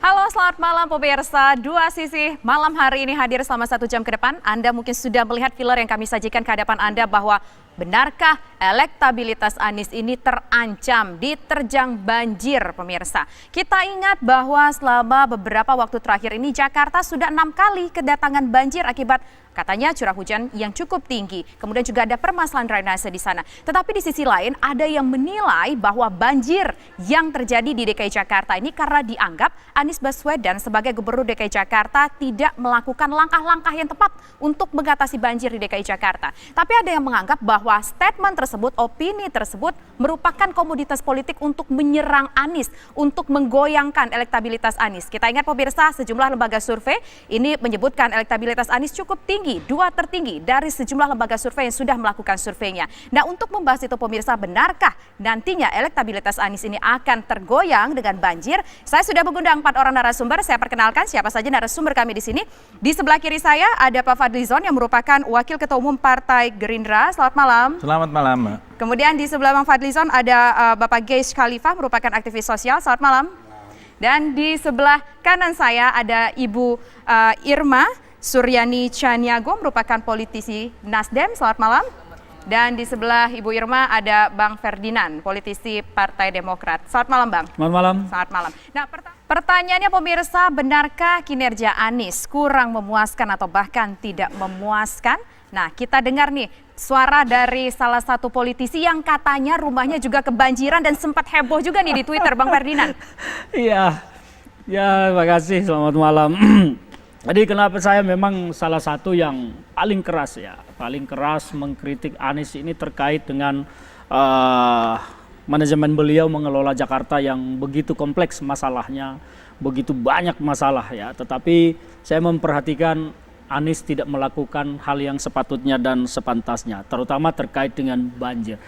Halo, selamat malam pemirsa. Dua Sisi malam hari ini hadir selama 1 jam ke depan. Anda mungkin sudah melihat filler yang kami sajikan ke hadapan Anda bahwa benarkah elektabilitas Anies ini terancam diterjang banjir, pemirsa? Kita ingat bahwa selama beberapa waktu terakhir ini Jakarta sudah 6 kali kedatangan banjir akibat katanya curah hujan yang cukup tinggi. Kemudian juga ada permasalahan drainase di sana. Tetapi di sisi lain ada yang menilai bahwa banjir yang terjadi di DKI Jakarta ini karena dianggap Anies Baswedan sebagai Gubernur DKI Jakarta tidak melakukan langkah-langkah yang tepat untuk mengatasi banjir di DKI Jakarta. Tapi ada yang menganggap bahwa statement tersebut, opini tersebut merupakan komoditas politik untuk menyerang Anies, untuk menggoyangkan elektabilitas Anies. Kita ingat pemirsa, sejumlah lembaga survei ini menyebutkan elektabilitas Anies cukup tinggi, 2 tertinggi dari sejumlah lembaga survei yang sudah melakukan surveinya. Nah, untuk membahas itu pemirsa, benarkah nantinya elektabilitas Anies ini akan tergoyang dengan banjir? Saya sudah mengundang 4 orang narasumber. Saya perkenalkan siapa saja narasumber kami di sini. Di sebelah kiri saya ada Pak Fadlizon yang merupakan Wakil Ketua Umum Partai Gerindra. Selamat malam. Selamat malam, Mbak. Kemudian di sebelah Bang Fadlizon ada Bapak Geish Khalifah, merupakan aktivis sosial. Selamat malam. Dan di sebelah kanan saya ada Ibu Irma Suryani Chaniago, merupakan politisi Nasdem. Selamat malam. Dan di sebelah Ibu Irma ada Bang Ferdinand, politisi Partai Demokrat. Selamat malam, Bang. Selamat malam. Selamat malam. Nah, pertanyaannya pemirsa, benarkah kinerja Anies kurang memuaskan atau bahkan tidak memuaskan? Nah, kita dengar nih suara dari salah satu politisi yang katanya rumahnya juga kebanjiran dan sempat heboh juga nih di Twitter, Bang Ferdinand. Iya, terima kasih. Selamat malam. Jadi kenapa saya memang salah satu yang paling keras mengkritik Anies ini terkait dengan manajemen beliau mengelola Jakarta yang begitu kompleks masalahnya, begitu banyak masalah ya. Tetapi saya memperhatikan Anies tidak melakukan hal yang sepatutnya dan sepantasnya, terutama terkait dengan banjir.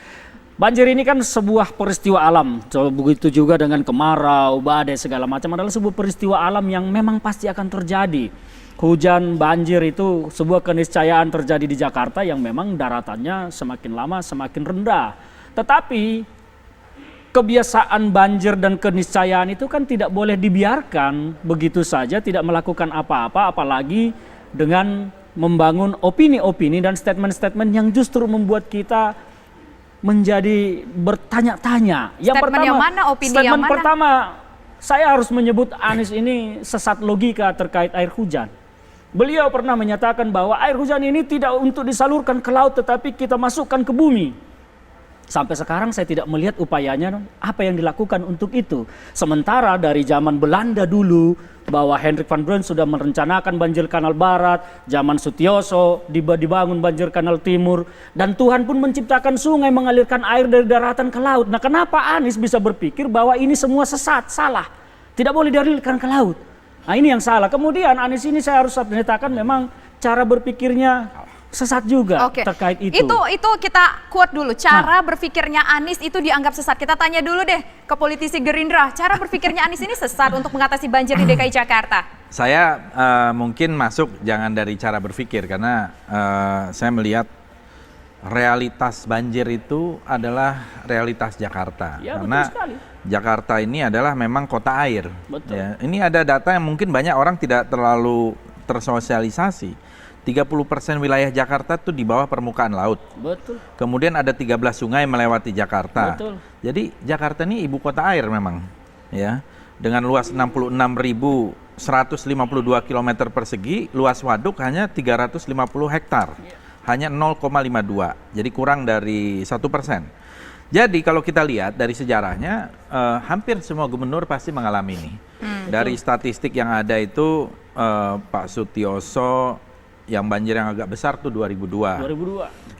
Banjir ini kan sebuah peristiwa alam, begitu juga dengan kemarau, badai segala macam adalah sebuah peristiwa alam yang memang pasti akan terjadi. Hujan, banjir itu sebuah keniscayaan terjadi di Jakarta yang memang daratannya semakin lama semakin rendah. Tetapi kebiasaan banjir dan keniscayaan itu kan tidak boleh dibiarkan begitu saja, tidak melakukan apa-apa, apalagi dengan membangun opini-opini dan statement-statement yang justru membuat kita menjadi bertanya-tanya. Statement pertama, saya harus menyebut Anies ini sesat logika terkait air hujan. Beliau pernah menyatakan bahwa air hujan ini tidak untuk disalurkan ke laut tetapi kita masukkan ke bumi. Sampai sekarang saya tidak melihat upayanya apa yang dilakukan untuk itu. Sementara dari zaman Belanda dulu bahwa Hendrik van Bruin sudah merencanakan banjir kanal barat, zaman Sutioso dibangun banjir kanal timur, dan Tuhan pun menciptakan sungai mengalirkan air dari daratan ke laut. Nah, kenapa Anies bisa berpikir bahwa ini semua sesat, salah, tidak boleh dialirkan ke laut? Nah, ini yang salah. Kemudian Anies ini saya harus menyatakan memang cara berpikirnya sesat juga terkait itu. Itu kita quote dulu. Cara berpikirnya Anies itu dianggap sesat. Kita tanya dulu deh ke politisi Gerindra. Cara berpikirnya Anies ini sesat untuk mengatasi banjir di DKI Jakarta. Saya mungkin masuk jangan dari cara berpikir karena saya melihat realitas banjir itu adalah realitas Jakarta. Ya, karena betul sekali. Jakarta ini adalah memang kota air. Betul. Ya, ini ada data yang mungkin banyak orang tidak terlalu tersosialisasi. 30% wilayah Jakarta itu di bawah permukaan laut. Betul. Kemudian ada 13 sungai melewati Jakarta. Betul. Jadi Jakarta ini ibu kota air memang, ya. Dengan luas 66.152 km persegi, luas waduk hanya 350 hektar. Hanya 0,52. Jadi kurang dari 1%. Jadi kalau kita lihat dari sejarahnya, hampir semua gubernur pasti mengalami ini. Dari statistik yang ada itu, Pak Sutioso yang banjir yang agak besar tuh 2002.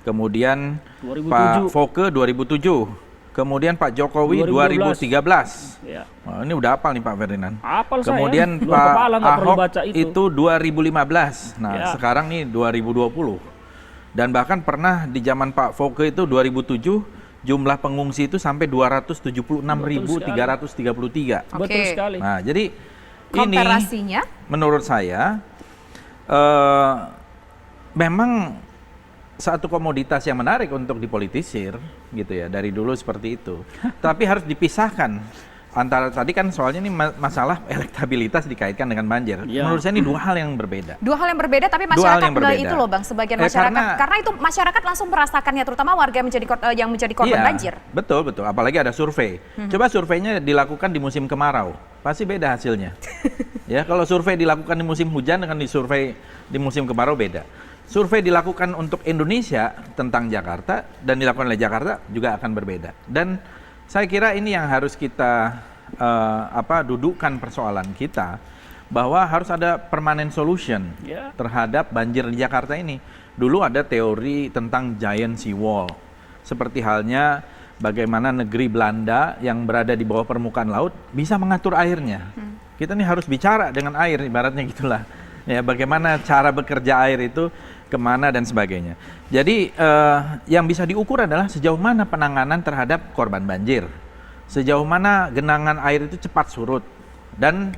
Kemudian 2007. Pak Foke 2007. Kemudian Pak Jokowi 2013. Ya. Nah, ini udah hafal nih Pak Ferdinand. Kemudian Pak Ahok itu 2015. Nah, ya. Sekarang nih 2020. Dan bahkan pernah di zaman Pak Foke itu 2007 jumlah pengungsi itu sampai 276.333. Betul sekali. Nah, jadi komparasinya ini menurut saya memang satu komoditas yang menarik untuk dipolitisir gitu ya, dari dulu seperti itu. Tapi harus dipisahkan antara tadi kan soalnya ini masalah elektabilitas dikaitkan dengan banjir. Ya. Menurut saya ini dua hal yang berbeda. Dua hal yang berbeda, tapi Dua hal masyarakat yang berbeda. itu loh Bang, sebagian Ya, masyarakat. Karena itu masyarakat langsung merasakannya, terutama warga yang menjadi korban Iya, banjir. betul. Apalagi ada survei. Coba surveinya dilakukan di musim kemarau, pasti beda hasilnya. Ya, kalau survei dilakukan di musim hujan dengan survei di musim kemarau beda. Survei dilakukan untuk Indonesia tentang Jakarta dan dilakukan oleh Jakarta juga akan berbeda. Dan saya kira ini yang harus kita dudukkan persoalan kita, bahwa harus ada permanent solution terhadap banjir di Jakarta ini. Dulu ada teori tentang giant sea wall, seperti halnya bagaimana negeri Belanda yang berada di bawah permukaan laut bisa mengatur airnya. Kita nih harus bicara dengan air, ibaratnya gitulah. Ya, bagaimana cara bekerja air itu, kemana dan sebagainya. Jadi yang bisa diukur adalah sejauh mana penanganan terhadap korban banjir, sejauh mana genangan air itu cepat surut, dan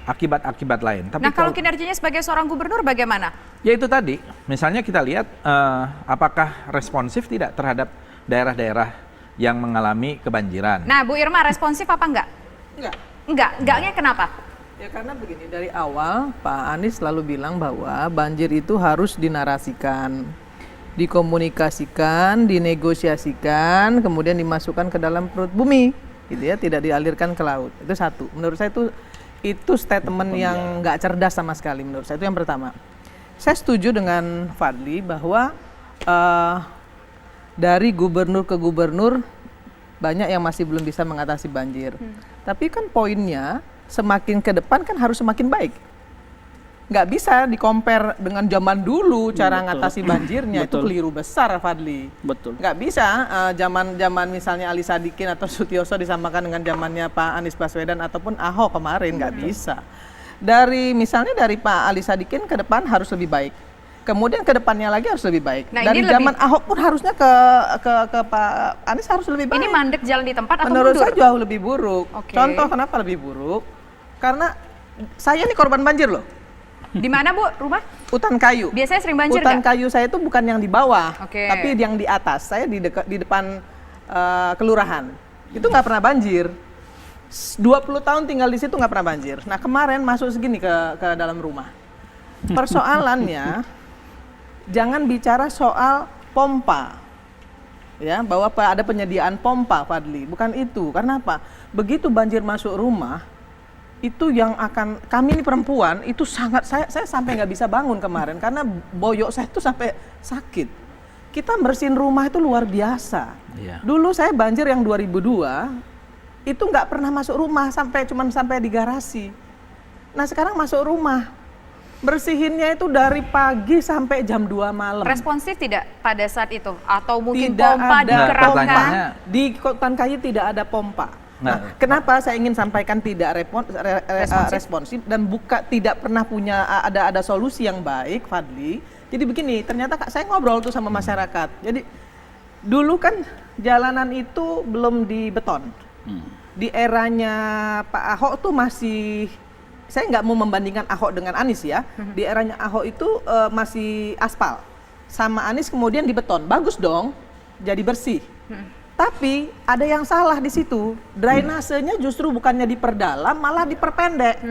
akibat-akibat lain. Tapi Nah, kalau kinerjanya sebagai seorang gubernur bagaimana? ya itu tadi, misalnya kita lihat apakah responsif tidak terhadap daerah-daerah yang mengalami kebanjiran. Nah, Bu Irma responsif apa enggak? Enggaknya kenapa? Ya karena begini, dari awal Pak Anies selalu bilang bahwa banjir itu harus dinarasikan, dikomunikasikan, dinegosiasikan, kemudian dimasukkan ke dalam perut bumi, gitu ya, tidak dialirkan ke laut. Itu satu. Menurut saya itu statement yang nggak cerdas sama sekali. Menurut saya itu yang pertama. Saya setuju dengan Fadli bahwa dari gubernur ke gubernur banyak yang masih belum bisa mengatasi banjir. Tapi kan poinnya, semakin ke depan kan harus semakin baik. Nggak bisa di-compare dengan zaman dulu cara ngatasi banjirnya. Itu keliru besar, Fadli. Betul. Nggak bisa zaman misalnya Ali Sadikin atau Sutioso disamakan dengan zamannya Pak Anies Baswedan ataupun Ahok kemarin, nggak bisa. Misalnya dari Pak Ali Sadikin ke depan harus lebih baik. Kemudian ke depannya lagi harus lebih baik. Nah, dari zaman Ahok pun harusnya ke Pak Anies harus lebih baik. Ini mandek jalan di tempat atau Menurut mundur? saya jauh lebih buruk. Oke. Contoh kenapa lebih buruk? Karena saya ini korban banjir loh. Di mana, Bu, rumah? Hutan kayu. Biasanya sering banjir Hutan nggak? kayu saya itu bukan yang di bawah, Oke. tapi yang di atas. Saya di depan kelurahan. Itu nggak pernah banjir. 20 tahun tinggal di situ nggak pernah banjir. Nah, kemarin masuk segini ke dalam rumah. Persoalannya jangan bicara soal pompa. Ya, bahwa ada penyediaan pompa, Fadli. Bukan itu. Karena apa? Begitu banjir masuk rumah, itu yang akan, kami ini perempuan itu sangat, saya sampai nggak bisa bangun kemarin karena boyok saya itu sampai sakit. Kita bersihin rumah itu luar biasa. Iya. Dulu saya banjir yang 2002 itu nggak pernah masuk rumah, cuman sampai di garasi. Nah, sekarang masuk rumah, bersihinnya itu dari pagi sampai jam 2 malam. Responsif tidak pada saat itu? Atau mungkin Tidak pompa ada dikerahkan? pertanyaannya- di Hutan Kayu tidak ada pompa. Nah, Nah, kenapa saya ingin sampaikan tidak responsif dan tidak pernah punya ada solusi yang baik, Fadli. Jadi begini, ternyata saya ngobrol tuh sama masyarakat. Jadi dulu kan jalanan itu belum dibeton. Di eranya Pak Ahok tuh masih, saya nggak mau membandingkan Ahok dengan Anies ya. Di eranya Ahok itu masih aspal. Sama Anies kemudian dibeton. Bagus dong, jadi bersih. Tapi ada yang salah di situ. Drainasenya justru bukannya diperdalam, malah diperpendek.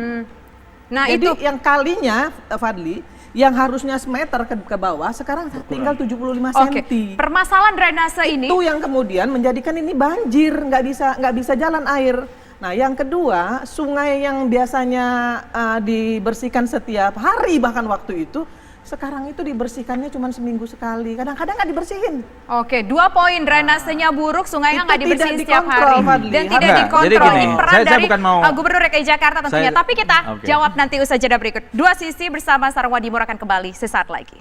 Nah, Jadi itu yang kalinya, Fadli, yang harusnya semeter ke bawah, sekarang tinggal 75 oke. cm. Permasalahan drainase ini Itu yang kemudian menjadikan ini banjir, nggak bisa jalan air. Nah, yang kedua, sungai yang biasanya dibersihkan setiap hari bahkan waktu itu, sekarang itu dibersihkannya cuma seminggu sekali. Kadang-kadang nggak dibersihin. Oke, 2 poin, drainasenya buruk, sungainya Itu nggak dibersihin tidak setiap dikontrol, hari Fadli. dan tidak Enggak, jadi dikontrol. gini, Ini peran saya dari bukan mau- Gubernur DKI Jakarta tentunya. Saya- Tapi kita Oke. jawab nanti usaha jeda berikut. Dua Sisi bersama Sarwa Dimur akan kembali sesaat lagi.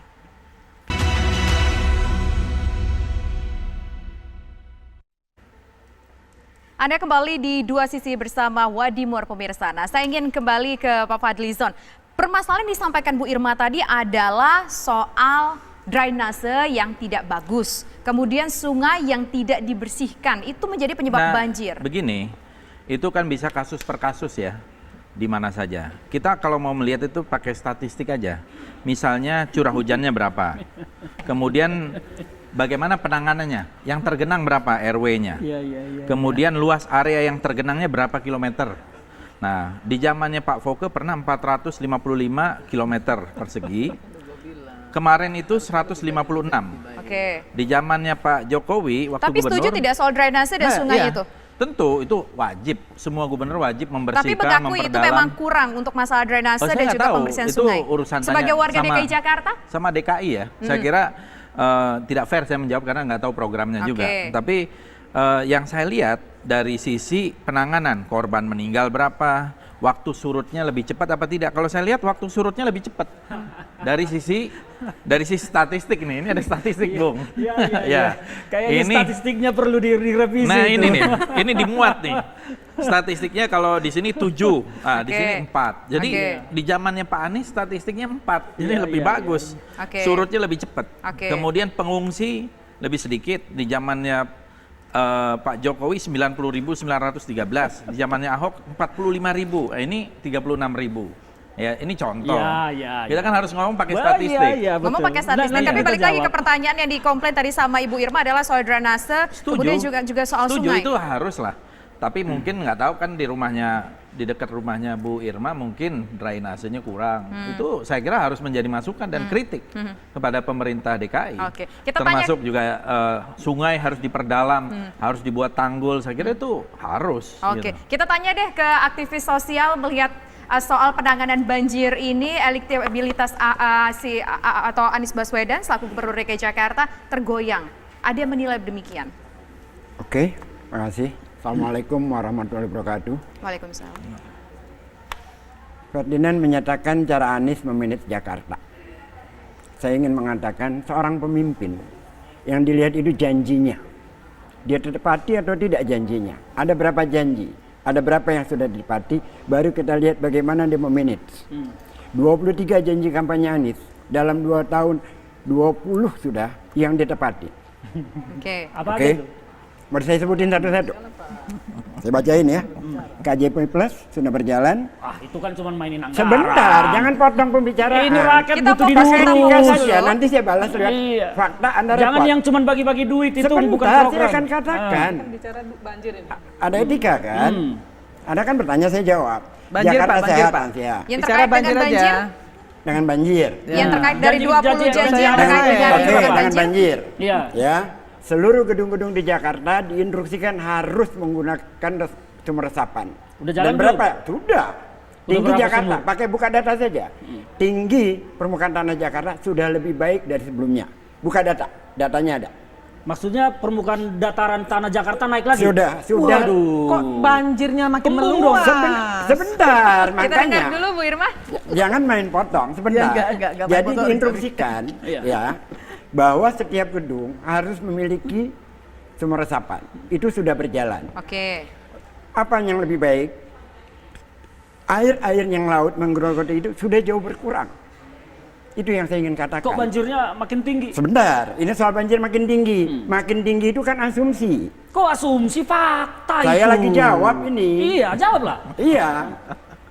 Anda kembali di Dua Sisi bersama Wadimor pemirsa. Nah, saya ingin kembali ke Pak Fadlizon. Permasalahan yang disampaikan Bu Irma tadi adalah soal drainase yang tidak bagus. Kemudian sungai yang tidak dibersihkan. Itu menjadi penyebab banjir. Begini, itu kan bisa kasus per kasus ya, di mana saja. Kita kalau mau melihat itu pakai statistik aja. Misalnya curah hujannya berapa. Kemudian bagaimana penanganannya, yang tergenang berapa RW-nya, Iya. kemudian luas area yang tergenangnya berapa kilometer. Nah, di zamannya Pak Foke pernah 455 kilometer persegi, kemarin itu 156. Oke. Di zamannya Pak Jokowi waktu Tapi setuju tidak soal drainase dan sungai iya, itu? Tentu itu wajib, semua gubernur wajib Tapi membersihkan, mengakui itu memang kurang untuk masalah drainase Oh, saya dan nggak juga tahu. pembersihan Itu sungai. urusan Sebagai tanya warga sama- DKI Jakarta? sama DKI ya. Saya kira tidak fair saya menjawab karena nggak tahu programnya juga. Oke. Tapi yang saya lihat dari sisi penanganan korban meninggal berapa, waktu surutnya lebih cepat apa tidak? Kalau saya lihat waktu surutnya lebih cepat. Dari sisi statistik nih, ini ada statistik, Bung. Iya. Ya. Kayaknya Ini- statistiknya perlu direvisi. Nah, itu. ini nih, ini dimuat nih. Statistiknya kalau di sini 7, di Oke. sini 4. Jadi Oke. di zamannya Pak Anies statistiknya 4. Ini Iya, lebih iya, bagus. Oke. Surutnya lebih cepat. Oke. Kemudian pengungsi lebih sedikit. Di zamannya Pak Jokowi 90.913. Di zamannya Ahok 45.000. Ini 36.000. Ya, ini contoh. Iya. Kita kan harus ngomong pakai Wah, statistik. Iya, Ngomong betul. pakai statistik, Nah, tapi kita balik lagi ke jawab. pertanyaan yang dikomplain tadi sama Ibu Irma adalah soal drainase, Setuju. kemudian juga soal Setuju, sungai. itu harus lah. Tapi mungkin nggak tahu kan di dekat rumahnya Bu Irma mungkin drainasenya kurang. Itu saya kira harus menjadi masukan dan kritik kepada pemerintah DKI. Oke. Kita Termasuk juga sungai harus diperdalam, harus dibuat tanggul. Saya kira itu harus. Oke, gitu. kita tanya deh ke aktivis sosial melihat soal penanganan banjir ini, elektabilitas atau Anies Baswedan selaku Gubernur DKI Jakarta tergoyang. Ada yang menilai demikian? Oke, terima kasih. Assalamualaikum warahmatullahi wabarakatuh. Waalaikumsalam. Ferdinand menyatakan cara Anies memanage Jakarta. Saya ingin mengatakan seorang pemimpin yang dilihat itu janjinya. Dia tepati atau tidak janjinya. Ada berapa janji? Ada berapa yang sudah ditepati? Baru kita lihat bagaimana dia memanage. 23 janji kampanye Anies dalam 2 tahun 20 sudah yang ditepati. Oke. Apa Oke. itu? Mau saya sebutin satu-satu. Saya bacain ya. KJP Plus sudah berjalan. Itu kan cuma mainin anggaran. Sebentar, jangan potong pembicaraan. Ini rakyat Kita butuh fokus ke diurus. Etika dulu. saja, nanti saya balas lewat Iya. fakta Anda Jangan repot. yang cuma bagi-bagi duit itu Sebentar, bukan saya program. akan katakan. Bicara banjir ini. Ada etika kan? Anda kan bertanya, saya jawab. Banjir, Jakarta Pak, banjir, sehat, Pak. ya. Yang Bicara terkait banjir dengan aja. banjir, Dengan banjir. yang terkait dari Janji- 20 janji- janji yang janji- terkait janji- dengan Oke, dengan banjir. banjir. Iya. Ya, seluruh gedung-gedung di Jakarta diinstruksikan harus menggunakan sumber resapan. Udah jalan Dan berapa? belum? Sudah. Tinggi berapa Jakarta, sumur? pakai buka data saja. Tinggi permukaan tanah Jakarta sudah lebih baik dari sebelumnya. Buka data, datanya ada. Maksudnya permukaan dataran tanah Jakarta naik lagi? Sudah. Waduh. Kok banjirnya makin Kembung meluas? Sebentar, Kita dengar makanya. dulu Bu Irma. Jangan main potong, sebentar. Ya, enggak main Jadi potong. diinstruksikan Iya. ya bahwa setiap gedung harus memiliki sumber resapan. Itu sudah berjalan. Oke. Apa yang lebih baik? Air-air yang laut menggerogoti itu sudah jauh berkurang. Itu yang saya ingin katakan. Kok banjirnya makin tinggi? Sebentar, ini soal banjir makin tinggi. Makin tinggi itu kan asumsi. Kok asumsi fakta Saya itu? lagi jawab ini. Iya, jawablah. Iya.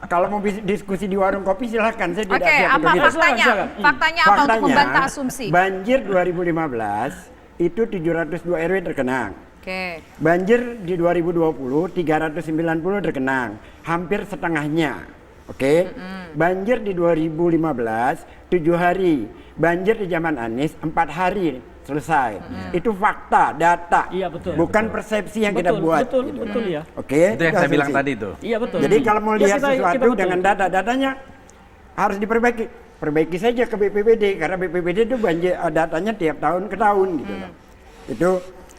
Kalau mau diskusi di warung kopi silahkan. Saya tidak Oke, siap apa untuk itu. faktanya? Silakan. Faktanya apa untuk membantah asumsi? Banjir 2015 itu 702 RW terkenang. Oke. Banjir di 2020 390 terkenang, hampir setengahnya. Oke. Banjir di 2015 7 hari. Banjir di zaman Anies 4 hari selesai. Itu fakta, data. Iya, betul. Bukan persepsi yang kita buat. Betul, gitu. betul ya. Oke. Itu yang saya bilang asumsi. tadi itu. Iya, betul. Jadi kalau mau Ya, lihat kita sesuatu betul. dengan data-datanya harus diperbaiki. Perbaiki saja ke BPBD karena BPBD itu banjir datanya tiap tahun ke tahun gitu loh. Itu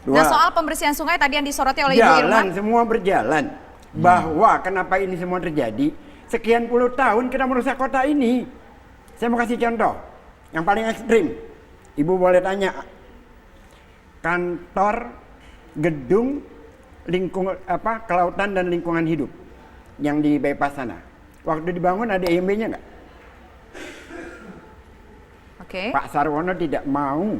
dua. Nah, soal pembersihan sungai tadi yang disoroti oleh Ibu Irma. Jalan semua berjalan. Bahwa kenapa ini semua terjadi? Sekian puluh tahun kita merusak kota ini. Saya mau kasih contoh yang paling ekstrim. Ibu boleh tanya kantor gedung kelautan dan lingkungan hidup yang di bypass sana. Waktu dibangun ada IMB-nya nggak? Oke. Pak Sarwono tidak mau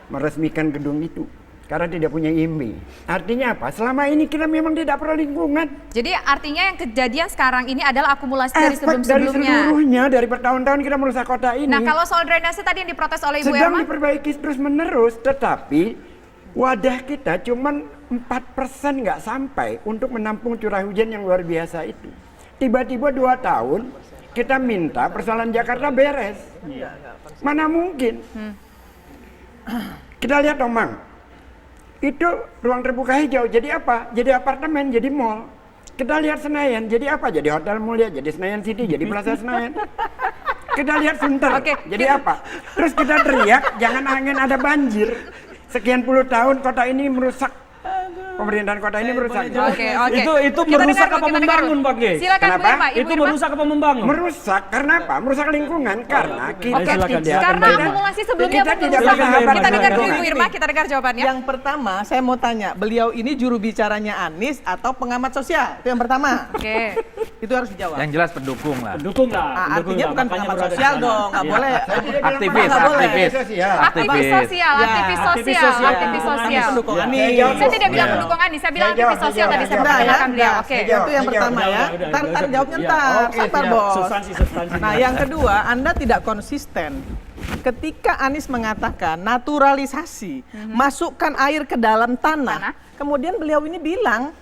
meresmikan gedung itu. karena tidak punya IMEI. Artinya apa? Selama ini kita memang tidak pro lingkungan. Jadi artinya yang kejadian sekarang ini adalah akumulasi dari Efek dari sebelum-sebelumnya. seluruhnya, dari bertahun-tahun kita merusak kota ini. Nah, kalau soal drainase tadi yang diprotes oleh Ibu sedang Erma, diperbaiki terus-menerus, tetapi wadah kita cuman 4% nggak sampai untuk menampung curah hujan yang luar biasa itu. Tiba-tiba 2 tahun kita minta persoalan Jakarta beres. Mana mungkin? Kita lihat Omang, itu ruang terbuka hijau, jadi apa? Jadi apartemen, jadi mall. Kita lihat Senayan, jadi apa? Jadi hotel mulia, jadi Senayan City, jadi Plaza Senayan. Kita lihat Sunter, Oke, jadi apa? Terus kita teriak, jangan angin ada banjir. Sekian puluh tahun kota ini merusak. Pemerintahan kota ini merusak. Oke. Itu Kita merusak dengar, apa kita dengar membangun, dulu. Pak Ge? Silakan Bu Kenapa? Irma, Ibu Itu Irma. merusak apa membangun? Merusak karena apa? Merusak lingkungan karena kita Oke, silakan, tidak karena silakan. akumulasi sebelumnya kita merusak. tidak Silakan, bersahabat Mbak. Kita dengar dulu dengan Ibu Irma, kita dengar jawabannya. Yang pertama, saya mau tanya, beliau ini juru bicaranya Anies atau pengamat sosial? Itu yang pertama. Oke. Itu harus dijawab. Yang jelas pendukung lah. Pendukung lah. Nah, pendukung artinya lah, bukan makanya pengamat berada di sosial sana. dong, nggak Iya. boleh. Aktivis, Nggak boleh. aktivis, Aktivis sosial, aktivis. aktivis aktivis sosial, sosial. aktivis sosial. Pendukung Ya, Anies. saya jawab. Saya tidak bilang Iya. pendukung Anies, saya bilang Saya jawab, aktivis sosial saya tadi saya jawab. mempertanyakan beliau. Nah, Oke. itu yang Saya pertama jawab. ya. Udah, Ntar udah. jawabnya Iya. ntar, Oke, sabar siap. bos. Substansi. Nah, yang kedua, Anda tidak konsisten. Ketika Anies mengatakan naturalisasi, masukkan air ke dalam tanah, kemudian beliau ini bilang,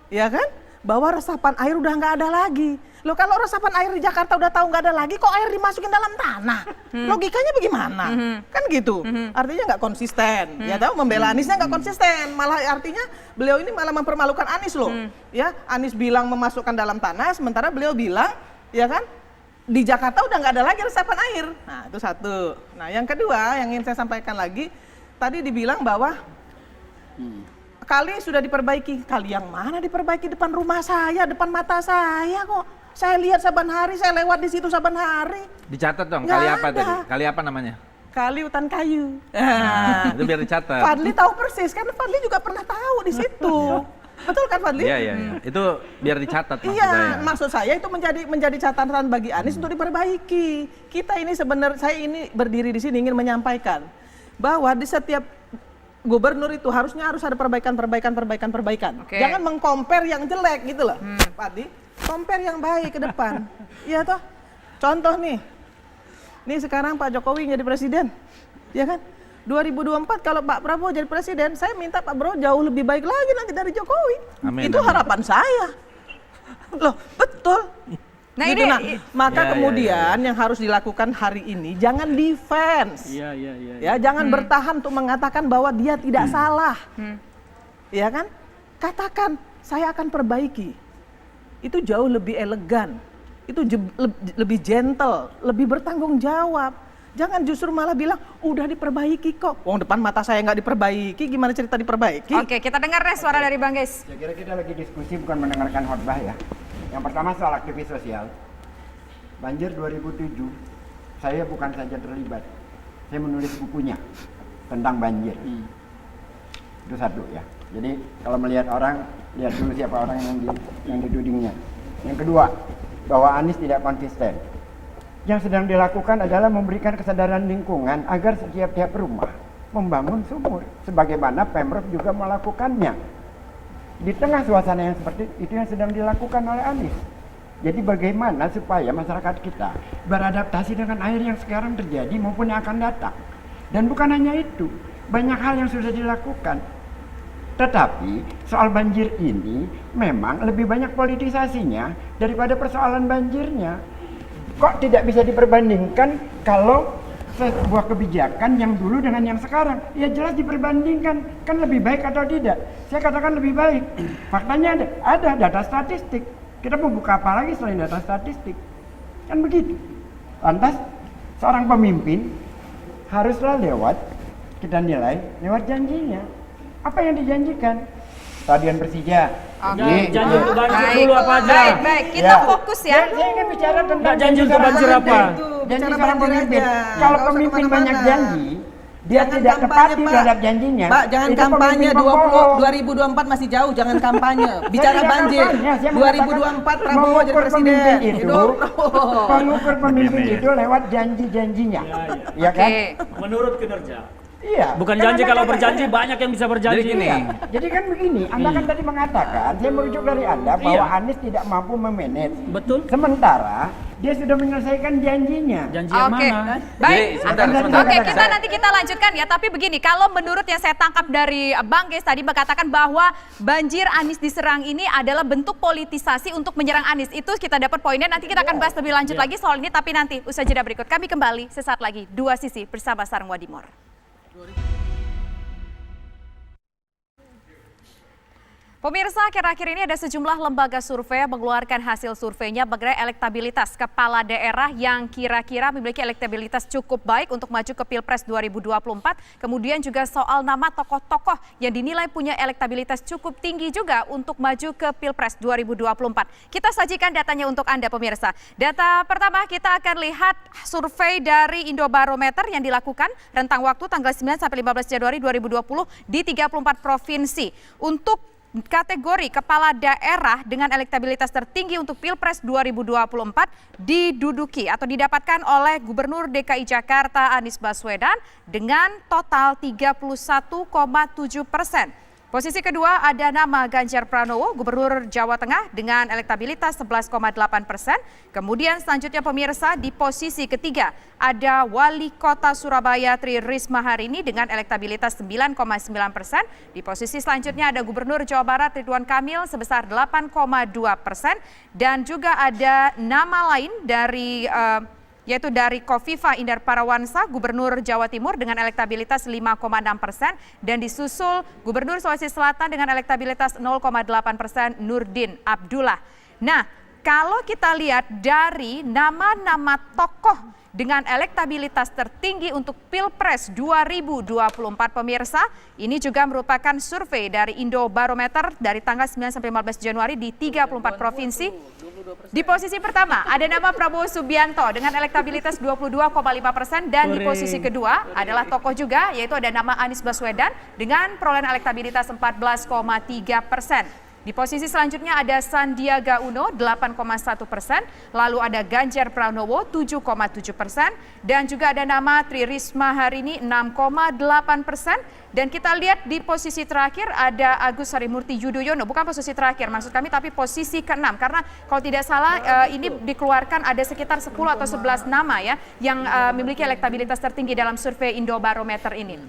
ya kan, bahwa resapan air udah nggak ada lagi. Loh, kalau resapan air di Jakarta udah tahu nggak ada lagi, kok air dimasukin dalam tanah? Logikanya bagaimana? Kan gitu. Artinya nggak konsisten. Ya tahu, membela Aniesnya nggak konsisten. Malah artinya beliau ini malah mempermalukan Anies loh. Ya, Anies bilang memasukkan dalam tanah, sementara beliau bilang, ya kan, di Jakarta udah nggak ada lagi resapan air. Nah, itu satu. Nah, yang kedua yang ingin saya sampaikan lagi, tadi dibilang bahwa kali sudah diperbaiki. Kali yang mana diperbaiki? Depan rumah saya, depan mata saya kok. Saya lihat saban hari, saya lewat di situ saban hari. Dicatat dong, Nggak kali apa ada. tadi? Kali apa namanya? Kali hutan kayu. Nah, itu biar dicatat. Fadli tahu persis, karena Fadli juga pernah tahu di situ. Betul kan Fadli? Iya. Itu biar dicatat maksud Iya, saya. maksud saya itu menjadi catatan bagi Anies untuk diperbaiki. Kita ini sebenarnya, saya ini berdiri di sini ingin menyampaikan bahwa di setiap gubernur itu harus ada perbaikan. Oke. Jangan meng-compare yang jelek gitu loh, Fadli. Compare yang baik ke depan. Iya toh. Contoh nih sekarang Pak Jokowi jadi presiden, ya kan? 2024 kalau Pak Prabowo jadi presiden, saya minta Pak Prabowo jauh lebih baik lagi nanti dari Jokowi. Amin, Itu amin. harapan saya. Loh, betul. Nah, Gitu, ini maka Ya, kemudian yang harus dilakukan hari ini jangan defense. Iya. Ya, jangan bertahan untuk mengatakan bahwa dia tidak salah. Ya kan? Katakan, saya akan perbaiki. Itu jauh lebih elegan. Itu lebih gentle, lebih bertanggung jawab. Jangan justru malah bilang, udah diperbaiki kok. Wong depan mata saya nggak diperbaiki, gimana cerita diperbaiki? Oke, kita dengar deh suara dari Bang Geis. Saya kira kita lagi diskusi bukan mendengarkan khotbah ya. Yang pertama soal aktivis sosial. Banjir 2007, saya bukan saja terlibat. Saya menulis bukunya tentang banjir. Itu satu ya. Jadi kalau melihat orang, lihat dulu siapa orang yang ditudingnya. Yang kedua, bahwa Anies tidak konsisten. Yang sedang dilakukan adalah memberikan kesadaran lingkungan agar setiap tiap rumah membangun sumur. Sebagaimana Pemprov juga melakukannya. Di tengah suasana yang seperti itu yang sedang dilakukan oleh Anies. Jadi bagaimana supaya masyarakat kita beradaptasi dengan air yang sekarang terjadi maupun yang akan datang. Dan bukan hanya itu, banyak hal yang sudah dilakukan. Tetapi soal banjir ini memang lebih banyak politisasinya daripada persoalan banjirnya. Kok tidak bisa diperbandingkan kalau sebuah kebijakan yang dulu dengan yang sekarang? Ya jelas diperbandingkan, kan lebih baik atau tidak? Saya katakan lebih baik. Faktanya ada data statistik. Kita mau buka apa lagi selain data statistik? Kan begitu. Lantas seorang pemimpin haruslah kita nilai lewat janjinya. Apa yang dijanjikan? Stadion Persija. Oke. Janji untuk banjir Baik, dulu apa aja? Baik, kita fokus ya. Saya ingin bicara tentang Nggak janji untuk banjir apa? Janji Bicara seorang banjir pemimpin. aja. Kalau Nggak usah pemimpin kemana-mana. banyak janji, dia Jangan tidak kampanye, tepati Pak. terhadap janjinya. Pak, jangan Itu kampanye pemimpin pembohong. 2024 masih jauh, jangan kampanye. Bicara Saya tidak banjir. kampanye, saya 2024 Prabowo jadi mengukur presiden. pemimpin itu, Hidup Prabowo. pengukur pemimpin Begini. itu lewat janji-janjinya. Iya. Ya kan? Oke. Menurut kinerja. Iya. Bukan Kan janji, Anda kalau katakan- berjanji banyak yang bisa berjanji. Jadi gini, Iya. Jadi kan begini, Anda kan tadi mengatakan, saya merujuk dari Anda bahwa Iya. Anies tidak mampu memanage. Betul. Sementara dia sudah menyelesaikan janjinya. Janji yang Oke, mana? baik. Jadi, sebentar. Oke, kita lanjutkan ya. Tapi begini, kalau menurut yang saya tangkap dari Bang Geis tadi mengatakan bahwa banjir Anies diserang ini adalah bentuk politisasi untuk menyerang Anies. Itu kita dapat poinnya. Nanti kita akan bahas lebih lanjut lagi soal ini. Tapi nanti usaha jeda berikut kami kembali sesaat lagi. Dua Sisi bersama Sareng Wadimor. Pemirsa, akhir-akhir ini ada sejumlah lembaga survei yang mengeluarkan hasil surveinya mengenai elektabilitas kepala daerah yang kira-kira memiliki elektabilitas cukup baik untuk maju ke Pilpres 2024. Kemudian juga soal nama tokoh-tokoh yang dinilai punya elektabilitas cukup tinggi juga untuk maju ke Pilpres 2024. Kita sajikan datanya untuk Anda pemirsa. Data pertama kita akan lihat survei dari Indobarometer yang dilakukan rentang waktu tanggal 9 sampai 15 Januari 2020 di 34 provinsi. Untuk kategori kepala daerah dengan elektabilitas tertinggi untuk Pilpres 2024 diduduki atau didapatkan oleh Gubernur DKI Jakarta Anies Baswedan dengan total 31,7%. Posisi kedua ada nama Ganjar Pranowo, Gubernur Jawa Tengah dengan elektabilitas 11,8%. Kemudian selanjutnya pemirsa di posisi ketiga ada Wali Kota Surabaya Tri Risma Harini dengan elektabilitas 9,9%. Di posisi selanjutnya ada Gubernur Jawa Barat Ridwan Kamil sebesar 8,2%. Dan juga ada nama lain dari yaitu dari Kofifa Indar Parawansa, Gubernur Jawa Timur dengan elektabilitas 5,6%, dan disusul Gubernur Sulawesi Selatan dengan elektabilitas 0,8% Nurdin Abdullah. Nah, kalau kita lihat dari nama-nama tokoh dengan elektabilitas tertinggi untuk Pilpres 2024 pemirsa, ini juga merupakan survei dari Indobarometer dari tanggal 9 sampai 15 Januari di 34 provinsi. Di posisi pertama ada nama Prabowo Subianto dengan elektabilitas 22,5%, dan di posisi kedua adalah tokoh juga, yaitu ada nama Anies Baswedan dengan perolehan elektabilitas 14,3%. Di posisi selanjutnya ada Sandiaga Uno 8,1%, lalu ada Ganjar Pranowo 7,7%, dan juga ada nama Tri Risma Harini 6,8%. Dan kita lihat di posisi terakhir ada Agus Harimurti Yudhoyono, bukan posisi terakhir maksud kami, tapi posisi ke-6. Karena kalau tidak salah ini dikeluarkan ada sekitar 10 atau 11 nama ya yang memiliki elektabilitas tertinggi dalam survei Indobarometer ini.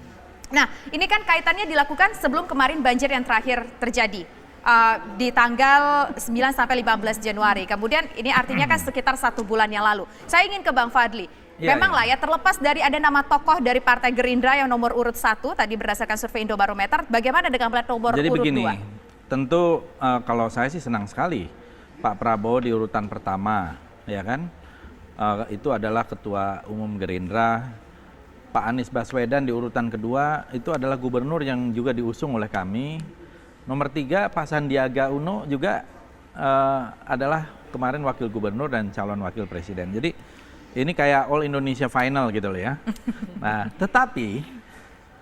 Nah, ini kan kaitannya dilakukan sebelum kemarin banjir yang terakhir terjadi. Di tanggal 9 sampai 15 Januari. Kemudian ini artinya kan sekitar 1 bulan yang lalu. Saya ingin ke Bang Fadli. Memanglah ya, terlepas dari ada nama tokoh dari Partai Gerindra yang nomor urut 1 tadi berdasarkan survei Indobarometer, bagaimana dengan plat nomor Jadi urut begini, 2? tentu kalau saya sih senang sekali Pak Prabowo di urutan pertama, ya kan? Itu adalah Ketua Umum Gerindra. Pak Anies Baswedan di urutan kedua, itu adalah gubernur yang juga diusung oleh kami. Nomor 3 Pak Sandiaga Uno juga adalah kemarin wakil gubernur dan calon wakil presiden. Jadi ini kayak All Indonesia Final gitu loh ya. Nah, tetapi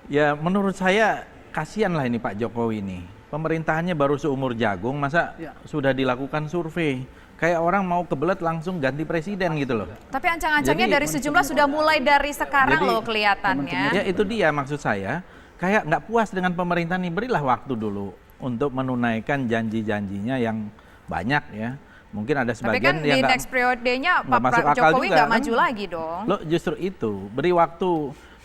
ya menurut saya kasihan lah ini Pak Jokowi ini. Pemerintahannya baru seumur jagung, masa sudah dilakukan survei. Kayak orang mau kebelet langsung ganti presiden gitu loh. Tapi ancang-ancangnya Jadi- dari sejumlah sudah mulai dari sekarang loh kelihatannya. Ya itu dia maksud saya, kayak nggak puas dengan pemerintah nih, berilah waktu dulu untuk menunaikan janji-janjinya yang banyak ya. Mungkin ada Tapi sebagian kan di yang next periodenya nggak masuk Pak akal Jokowi juga, nggak kan? maju lagi dong. Lo justru itu, beri waktu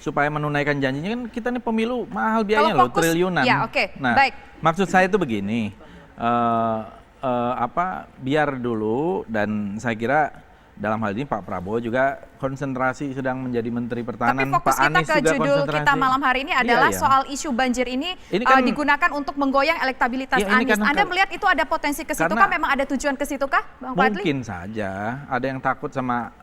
supaya menunaikan janjinya, kan kita nih pemilu mahal biayanya Kalau loh, fokus- triliunan. ya, oke, Nah, baik. maksud saya itu begini, biar dulu, dan saya kira dalam hal ini Pak Prabowo juga konsentrasi sedang menjadi Menteri Tapi Pertahanan. fokus Pak kita Anies ke juga judul kita konsentrasi. malam hari ini adalah Iya, iya. soal isu banjir ini, Ini kan- digunakan untuk menggoyang elektabilitas Iya, ini Anies. karena- Anda melihat itu ada potensi ke situ karena- kah? Memang ada tujuan ke situ kah, Bang Fadli? Mungkin saja ada yang takut sama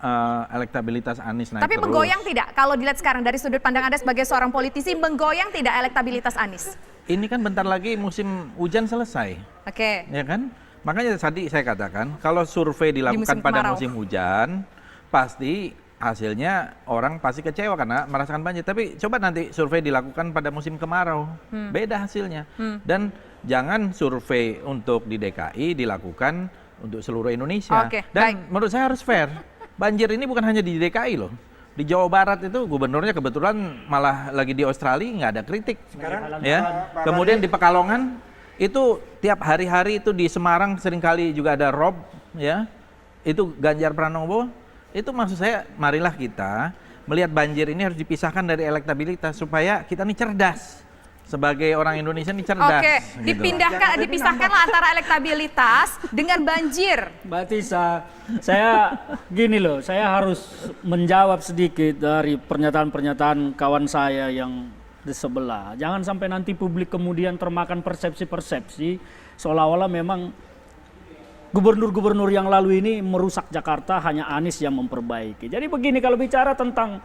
elektabilitas Anies naik Tapi terus. menggoyang tidak? Kalau dilihat sekarang dari sudut pandang Anda sebagai seorang politisi, menggoyang tidak elektabilitas Anies? Ini kan bentar lagi musim hujan selesai, Oke. ya kan? Makanya tadi saya katakan kalau survei dilakukan musim pada kemarau. musim hujan, pasti hasilnya orang pasti kecewa karena merasakan banjir. Tapi coba nanti survei dilakukan pada musim kemarau, beda hasilnya. Dan jangan survei untuk di DKI dilakukan untuk seluruh Indonesia. Oke, Dan baik. menurut saya harus fair. Banjir ini bukan hanya di DKI loh. Di Jawa Barat itu gubernurnya kebetulan malah lagi di Australia, nggak ada kritik. Sekarang Ya. Kemudian di Pekalongan itu tiap hari-hari itu di Semarang seringkali juga ada rob, ya. Itu Ganjar Pranowo. Itu maksud saya, marilah kita melihat banjir ini harus dipisahkan dari elektabilitas supaya kita nih cerdas. Sebagai orang Indonesia nih cerdas. Oke, gitu. dipisahkanlah antara elektabilitas dengan banjir. Mbak Tisa, saya gini loh, saya harus menjawab sedikit dari pernyataan-pernyataan kawan saya yang di sebelah. Jangan sampai nanti publik kemudian termakan persepsi-persepsi seolah-olah memang gubernur-gubernur yang lalu ini merusak Jakarta, hanya Anies yang memperbaiki. Jadi begini, kalau bicara tentang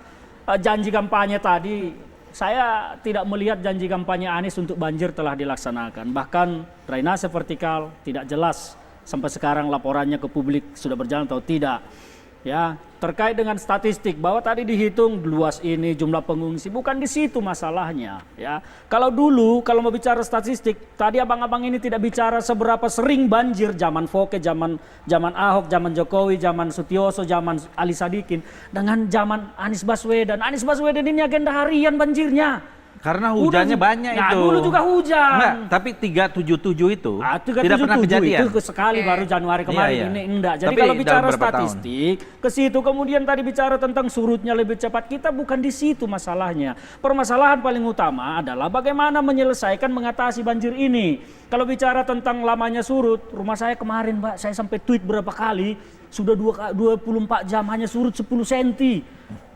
janji kampanye tadi, saya tidak melihat janji kampanye Anies untuk banjir telah dilaksanakan. Bahkan drainase vertikal tidak jelas sampai sekarang laporannya ke publik sudah berjalan atau tidak. Ya, terkait dengan statistik bahwa tadi dihitung luas ini jumlah pengungsi, bukan di situ masalahnya. Ya, kalau dulu kalau mau bicara statistik, tadi abang-abang ini tidak bicara seberapa sering banjir zaman Foke, zaman Ahok, zaman Jokowi, zaman Sutioso, zaman Ali Sadikin, dengan zaman Anies Baswedan. Anies Baswedan ini agenda harian banjirnya. Karena hujannya banyak Nah, itu. dulu juga hujan. Enggak, tapi 377 itu tidak 377 pernah kejadian. itu sekali baru Januari kemarin Iya, iya. ini enggak. Jadi Tapi kalau bicara dalam berapa statistik, ke situ kemudian tadi bicara tentang surutnya lebih cepat, kita bukan di situ masalahnya. Permasalahan paling utama adalah bagaimana menyelesaikan mengatasi banjir ini. Kalau bicara tentang lamanya surut, rumah saya kemarin, Mbak, saya sampai tweet berapa kali, sudah 24 jam hanya surut 10 cm.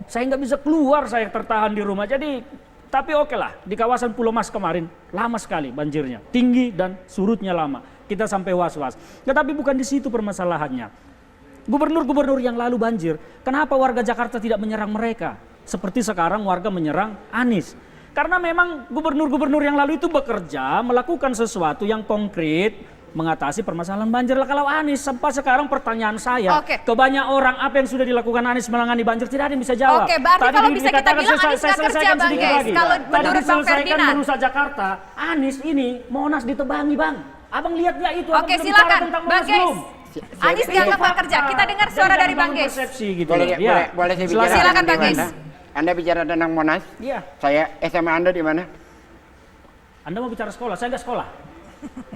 Saya nggak bisa keluar, saya tertahan di rumah. Jadi tapi oke lah, di kawasan Pulau Mas kemarin lama sekali banjirnya, tinggi dan surutnya lama. Kita sampai was-was. Tetapi bukan di situ permasalahannya. Gubernur-gubernur yang lalu banjir, kenapa warga Jakarta tidak menyerang mereka? Seperti sekarang warga menyerang Anies. Karena memang gubernur-gubernur yang lalu itu bekerja, melakukan sesuatu yang konkret, mengatasi permasalahan banjir. Lah kalau Anies, sampai sekarang pertanyaan saya, ke banyak orang apa yang sudah dilakukan Anies menangani banjir, tidak ada yang bisa jawab. Oke, berarti kalau bisa kita bilang Anies nggak kerja, Bang Guys. Kalau menurut Bang Ferdinand. Merusak Jakarta, Anies ini Monas ditebangi, Bang. Abang lihat ya itu. Oke, silakan, Bang Guys. Anies nggak kerja. Kita dengar suara dari Bang Guys. Gitu. Boleh saya bicara? Silakan, Bang Guys. Anda bicara tentang Monas? Iya. Saya SMA Anda di mana? Anda mau bicara sekolah, saya nggak sekolah.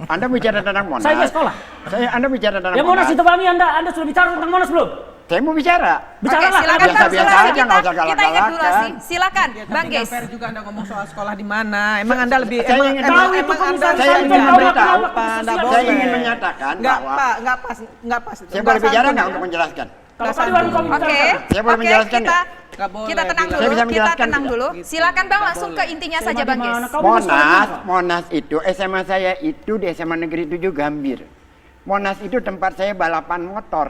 Anda bicara tentang Monas. Saya nggak sekolah. Anda bicara tentang Ya Monas ditebangi Anda sudah bicara tentang Monas belum? Saya mau bicara. Oke, silakan Bang, biasa aja, nggak usah kita ingat dulu galak-galakan. sih. Silakan, Bang Nggak Guys. fair juga Anda ngomong soal sekolah di mana. Emang Anda lebih Saya ingin tahu itu Anda komisaris saya Sampai ingin tahu memberitahu, kenapa Anda khususnya boleh. saya ingin menyatakan Nggak, bahwa Pak, nggak pas. saya boleh bicara nggak untuk menjelaskan? Kalau tadi baru kamu Oke, bicara. Saya boleh menjelaskan kita Nggak boleh, kita tenang Bila. dulu. Saya bisa Kita menjelaskan tenang tidak? dulu. Silakan Bang, langsung ke intinya Saya saja mah Bang di Guys. mana? Kamu sekolah di mana? Monas itu SMA saya itu di SMA Negeri 7 Gambir. Monas itu tempat saya balapan motor.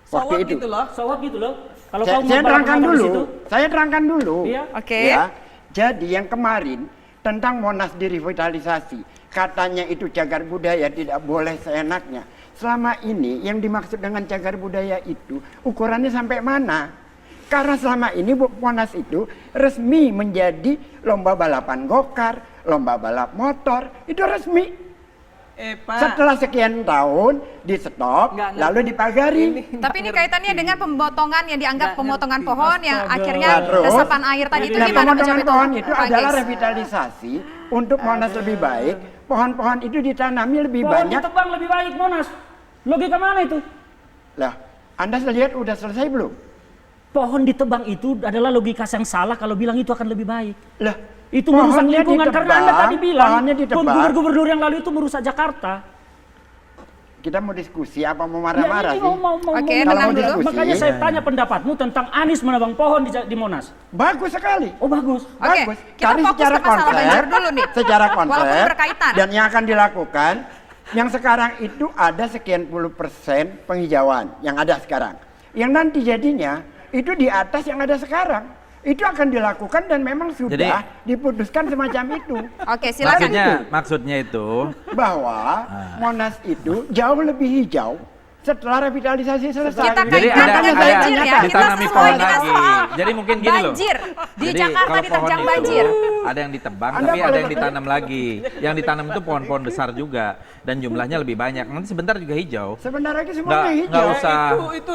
Waktu Sowot itu. gitu loh. Sowat gitu loh. Kalau Saya, kamu saya mau terangkan balapan di dulu. situ, Saya terangkan dulu. Iya. Oke. Ya. Jadi yang kemarin tentang Monas direvitalisasi, katanya itu cagar budaya, tidak boleh seenaknya. Selama ini yang dimaksud dengan cagar budaya itu ukurannya sampai mana? Karena selama ini Monas itu resmi menjadi lomba balapan gokar, lomba balap motor, itu resmi. Pak. Setelah sekian tahun di stop, Nggak lalu dipagari. Tapi ini kaitannya dengan pemotongan yang dianggap pemotongan pohon yang Astaga. akhirnya Terus, resapan air tadi itu Nah, gimana pemotongan menjawab pohon itu Pak adalah Guys? revitalisasi untuk Monas lebih baik. Pohon-pohon itu ditanami lebih pohon banyak. ditebang lebih baik Monas. Logika mana itu? Lah, Anda lihat udah selesai belum? Pohon ditebang itu adalah logika yang salah kalau bilang itu akan lebih baik. Lah, Itu merusak pohonnya lingkungan karena Anda ditebang, tadi bilang pohonnya ditebang. gubernur-gubernur yang lalu itu merusak Jakarta. Kita mau diskusi apa mau Ya, marah-marah ini sih? Oke, Kalau tenang mau dulu. diskusi, Makanya saya tanya pendapatmu tentang Anies menebang pohon di Monas. bagus sekali. Oh bagus. Oke, Bagus. kita Tapi fokus secara ke masalah konsep, banjir dulu nih. secara Walaupun konsep, berkaitan. dan yang akan dilakukan, yang sekarang itu ada sekian puluh persen penghijauan yang ada sekarang. Yang nanti jadinya itu di atas yang ada sekarang. Itu akan dilakukan dan memang sudah diputuskan semacam itu. Oke, silakan. Maksudnya itu Bahwa Monas itu jauh lebih hijau setelah revitalisasi selesai. Kita Jadi kaitkan ada dengan banjir ya. Kita ditanami sesuai pohon dengan lagi. soal Jadi mungkin gini loh. banjir. Di Jadi Jakarta kalau diterjang pohon banjir. itu ada yang ditebang, Anda tapi ada boleh yang ditanam lagi. Yang ditanam itu pohon-pohon besar juga dan jumlahnya lebih banyak. Nanti sebentar juga hijau. Sebentar lagi semuanya Nggak hijau. usah. Itu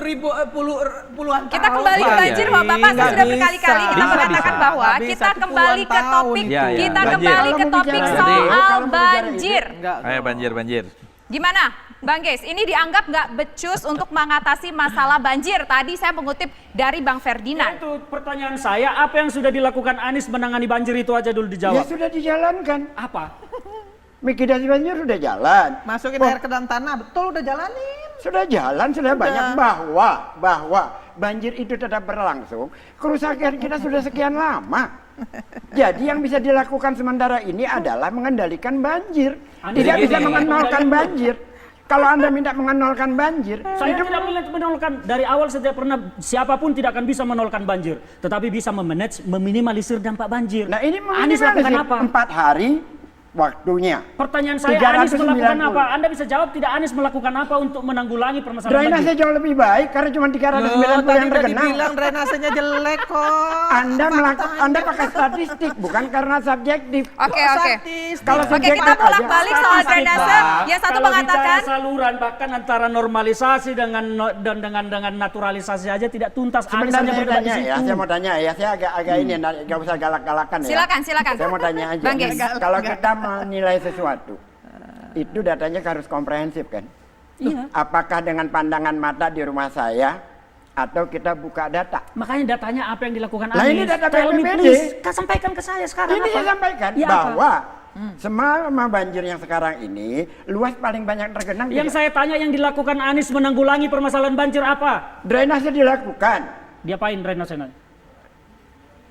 puluhan Kita tahun. kembali ke Iya, banjir, iya. Bapak. Saya Nggak sudah bisa. berkali-kali kita Bisa, mengatakan bisa. bahwa Nggak bisa, kita itu kembali puluhan ke tahun topik, itu. Iya, iya, kita banjir. kembali ke Kalau mau topik bicara ini, soal kalau mau bicara banjir. Enggak. Ayo banjir. Gimana, Bang Geis? Ini dianggap nggak becus untuk mengatasi masalah banjir. Tadi saya mengutip dari Bang Ferdinand. Itu pertanyaan saya, apa yang sudah dilakukan Anies menangani banjir itu aja dulu Ya dijawab. sudah dijalankan. Apa? Mitigasi banjir sudah jalan. Masukin air ke dalam tanah, betul udah jalanin. Sudah jalan, sudah banyak bahwa banjir itu tetap berlangsung. Kerusakan kita sudah sekian lama. Jadi yang bisa dilakukan sementara ini adalah mengendalikan banjir. Tidak bisa mengenolkan banjir. Kalau Anda minta mengenolkan banjir, Saya tidak menolkan dari awal, setiap pernah siapapun tidak akan bisa menolkan banjir, tetapi bisa meminimalisir dampak banjir. nah ini Anies lakukan apa? 4 hari waktunya. Pertanyaan saya, Anies 390. melakukan apa? Anda bisa jawab tidak, Anies melakukan apa untuk menanggulangi permasalahan Drainase banjir? jauh lebih baik karena cuma 390 yang Tadi udah tergenang. dibilang drainasenya jelek kok. Anda pakai statistik bukan karena subjektif. Oke. Kalau Oke, subjektif kita bolak aja. balik soal drainase. Yang satu Kalau mengatakan bicara saluran, bahkan antara normalisasi dengan naturalisasi aja tidak tuntas. Anies Sebentar hanya saya berdebat di tanya ya, situ. saya mau tanya ya, saya agak ini, nggak usah galak-galakan ya. Silakan. Saya mau tanya aja. Bang Geis. Kalau kita menilai sesuatu, itu datanya harus komprehensif kan? Iya. Apakah dengan pandangan mata di rumah saya, atau kita buka data? Makanya datanya apa yang dilakukan Lah, Anies? ini data Tell me BPBD. please. Sampaikan ke saya sekarang. Ini apa? saya sampaikan Iya, apa? bahwa selama banjir yang sekarang ini, luas paling banyak tergenang. Yang saya tanya, yang dilakukan Anies menanggulangi permasalahan banjir apa? Drainase dilakukan, Diapain drainase?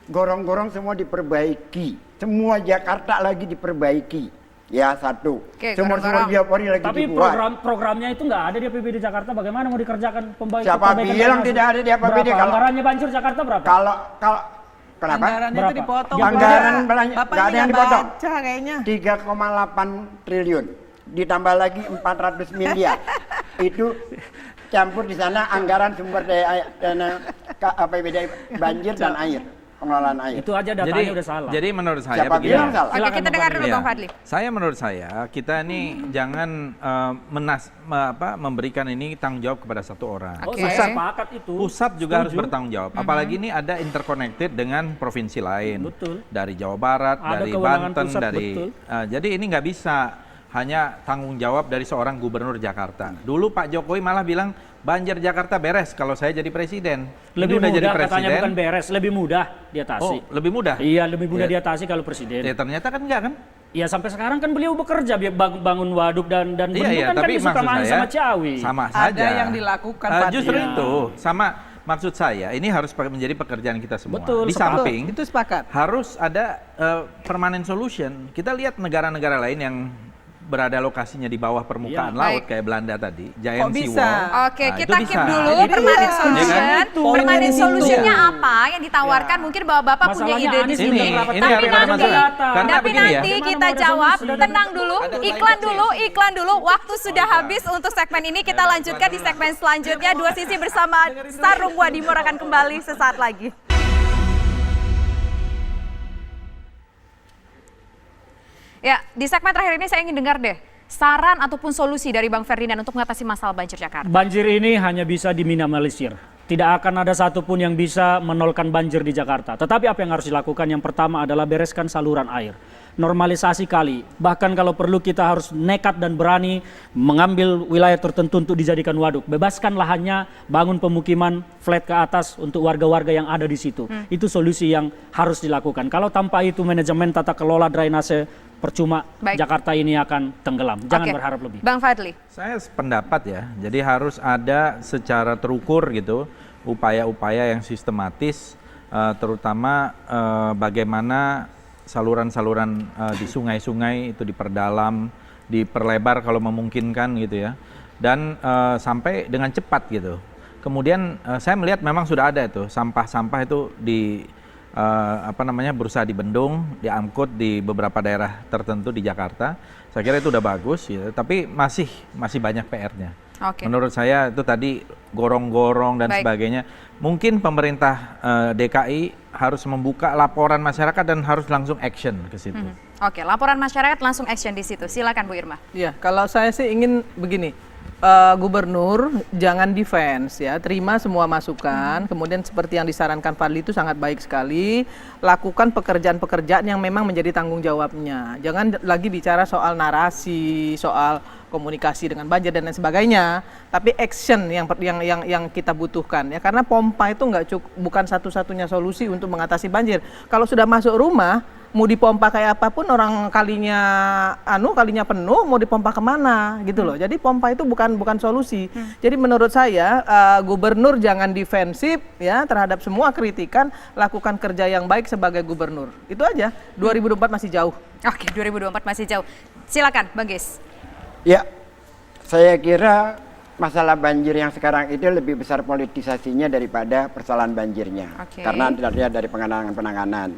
gorong-gorong semua diperbaiki, semua Jakarta lagi diperbaiki. Ya satu, Oke, sumur-sumur gorong-gorong. biopori lagi Tapi dibuat. programnya itu nggak ada di APBD Jakarta. Bagaimana mau dikerjakan Siapa bilang tidak ada di APBD? Berapa? Kalau Anggarannya banjir Jakarta berapa? kalau kenapa? Anggarannya itu Berapa? dipotong. Anggaran Bapak. belanja Bapak nggak ada ini yang nggak dipotong. baca kayaknya. 3,8 triliun ditambah lagi 400 miliar itu campur di sana anggaran sumber daya APBD banjir dan air, pengelolaan air. Itu aja datanya udah salah. Jadi menurut saya Siapa begini. bilang salah? Oke, Silakan, kita Bang dengar Fadli. dulu Iya. Bang Fadli. Menurut saya kita ini jangan memberikan ini tanggung jawab kepada satu orang. Oh, Oke. saya sepakat itu. Pusat juga harus Setuju. bertanggung jawab. Apalagi ini ada interconnected dengan provinsi lain. Betul. Dari Jawa Barat, Ada dari kewenangan Banten, pusat, dari betul. jadi ini nggak bisa hanya tanggung jawab dari seorang gubernur Jakarta. Dulu Pak Jokowi malah bilang banjir Jakarta beres kalau saya jadi presiden. Ini Lebih udah mudah jadi katanya, presiden. bukan beres, lebih mudah diatasi. Oh, lebih mudah. Iya, lebih mudah Ya. diatasi kalau presiden. Ya, ternyata kan enggak kan? Ya sampai sekarang kan beliau bekerja bangun waduk dan bendungan Iya, kan tapi disuka maksud main saya sama Ciawi. sama Ada saja. yang dilakukan, Pak. Justru Iya. itu sama maksud saya ini harus menjadi pekerjaan kita semua. Betul, Di sepakat. samping Itu sepakat. harus ada permanent solution. Kita lihat negara-negara lain yang berada lokasinya di bawah permukaan Iya. laut Baik. kayak Belanda tadi, giant Kok bisa? seawall. Oke, Nah, kita itu keep bisa. dulu Itu permanent dia. solution. Ya kan? Permanent Itu. solutionnya apa yang ditawarkan? Mungkin Bapak punya Masalahnya ide di Anies sini. belum rapat ini Tapi ada nanti, masalah. Karena tapi begini ya. nanti Gimana kita mau ada jawab. solusi? Tenang dulu, iklan dulu. Waktu sudah habis untuk segmen ini. Kita lanjutkan di segmen selanjutnya. Dua Sisi bersama Sarung Wadimor akan kembali sesaat lagi. Ya, di segmen terakhir ini saya ingin dengar deh saran ataupun solusi dari Bang Ferdinand untuk mengatasi masalah banjir Jakarta. Banjir ini hanya bisa diminimalisir. Tidak akan ada satupun yang bisa menolkan banjir di Jakarta. Tetapi apa yang harus dilakukan? Yang pertama adalah bereskan saluran air. Normalisasi kali. Bahkan kalau perlu kita harus nekat dan berani mengambil wilayah tertentu untuk dijadikan waduk. Bebaskan lahannya, bangun pemukiman flat ke atas untuk warga-warga yang ada di situ. Itu solusi yang harus dilakukan. Kalau tanpa itu manajemen tata kelola drainase percuma, Baik. Jakarta ini akan tenggelam. Jangan Oke. berharap lebih. Bang Fadli. Saya sependapat ya, jadi harus ada secara terukur gitu upaya-upaya yang sistematis, terutama bagaimana saluran-saluran di sungai-sungai itu diperdalam, diperlebar kalau memungkinkan gitu ya, dan sampai dengan cepat gitu. Kemudian saya melihat memang sudah ada itu sampah-sampah itu berusaha dibendung, diangkut di beberapa daerah tertentu di Jakarta. Saya kira itu udah bagus ya, tapi masih banyak PR-nya. Oke. Menurut saya itu tadi gorong-gorong dan Baik. sebagainya. Mungkin pemerintah DKI harus membuka laporan masyarakat dan harus langsung action ke situ. Oke, laporan masyarakat langsung action di situ. Silakan Bu Irma. Ya, kalau saya sih ingin begini, Gubernur jangan defense ya, terima semua masukan, kemudian seperti yang disarankan Fadli itu sangat baik sekali, lakukan pekerjaan-pekerjaan yang memang menjadi tanggung jawabnya. Jangan lagi bicara soal narasi, soal komunikasi dengan banjir dan lain sebagainya, tapi action yang kita butuhkan ya, karena pompa itu bukan satu-satunya solusi untuk mengatasi banjir. Kalau sudah masuk rumah, mau dipompa kayak apapun, orang kalinya penuh, mau dipompa kemana gitu loh. Jadi pompa itu bukan solusi. Jadi menurut saya gubernur jangan defensif ya terhadap semua kritikan, lakukan kerja yang baik sebagai gubernur. Itu aja. 2024 masih jauh. Oke, 2024 masih jauh. Silakan, Bang Gis. Ya, saya kira masalah banjir yang sekarang itu lebih besar politisasinya daripada persoalan banjirnya. Oke. Karena dilihat dari penanganan.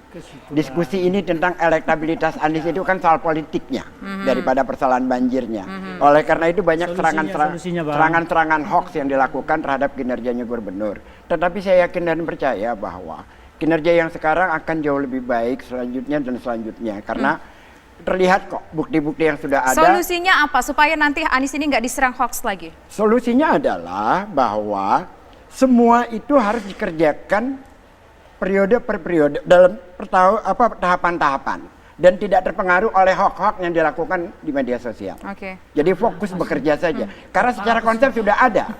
Diskusi ini tentang elektabilitas Anies itu kan soal politiknya daripada persoalan banjirnya. Oleh karena itu banyak Solusinya, Bang. serangan-serangan hoax yang dilakukan terhadap kinerjanya gubernur. Tetapi saya yakin dan percaya bahwa kinerja yang sekarang akan jauh lebih baik selanjutnya. Karena terlihat kok bukti-bukti yang sudah ada. Solusinya apa supaya nanti Anies ini nggak diserang hoax lagi? Solusinya adalah bahwa semua itu harus dikerjakan periode per periode dalam tahapan-tahapan dan tidak terpengaruh oleh hoax-hoax yang dilakukan di media sosial. Oke. Jadi fokus bekerja saja. Karena secara konsep sudah ada.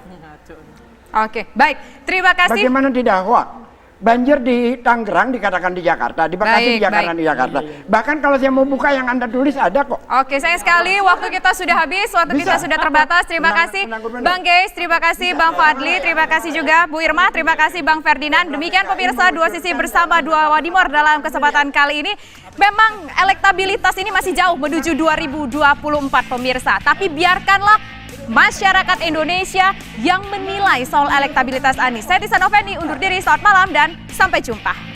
Oke, baik. Terima kasih. Bagaimana tidak hoax? Banjir di Tangerang dikatakan di Jakarta, di Bekasi Baik, dikatakan baik. di Jakarta. Bahkan kalau saya mau buka yang Anda tulis ada kok. Oke, sayang sekali waktu kita sudah habis, waktu kita sudah terbatas. Terima kasih Bang Geis, terima kasih Bang Fadli, terima kasih juga Bu Irma, terima kasih Bang Ferdinand. Demikian pemirsa Dua Sisi bersama Dua Wadimor dalam kesempatan kali ini. Memang elektabilitas ini masih jauh menuju 2024 pemirsa, tapi biarkanlah masyarakat Indonesia yang menilai soal elektabilitas Anies. Saya Tisa Noveni undur diri, selamat malam dan sampai jumpa.